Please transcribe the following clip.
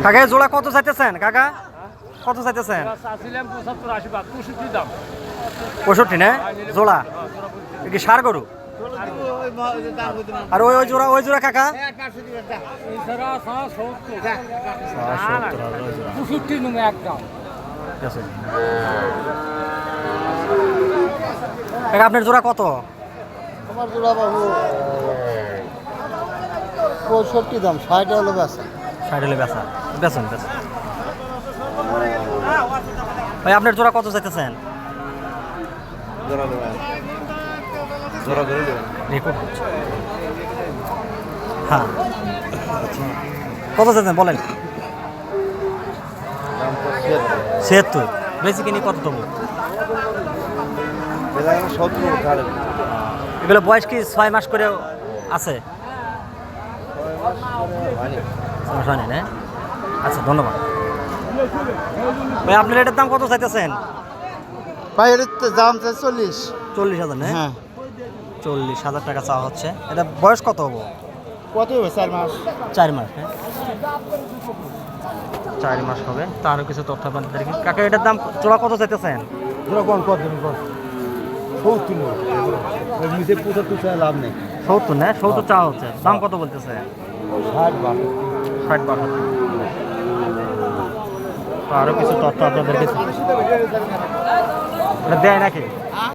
কাকা এই জোড়া কত চাইতেছেন কাকা? কত চাইতেছেন? 65 না জোড়া? কি সার গরু? আর ওই জোড়া কাকা? কাকা আপনার জোড়া কত? আমার জোড়া বাবু 65 দাম, 60 হলো বেচা। 60 হলে বেচা বেচুন বেচুন। ভাই আপনার জোড়া কত চাইতেছেন? রেকর্ড হচ্ছে। হ্যাঁ কত চাইতেন বলেন? 76। বেশি কিনি কত তবু? এগুলো বয়স কি 6 মাস করে আছে? হয়নি না? আচ্ছা ধন্যবাদ ভাই। আপনার এটার দাম কত চাইতেছেন? ভাই এর দাম 40। 40,000 না? হ্যাঁ 40,000 টাকা চাওয়া হচ্ছে। এটা বয়স কত হবো? কত হবে? 4 মাস। 4 মাস হ্যাঁ 4 মাস হবে। তারও কিছু তথ্য আপনাদের দেখি। কাকা এটার দাম জোড়া কত চাইতেছেন? নিজে 75 চাই লাভ নেই। 70 না? 70 চাওয়া হচ্ছে। দাম কত বলতেছে? 60 আরও কিছু তথ্য আপনাদেরকে এটা দেয় নাকি?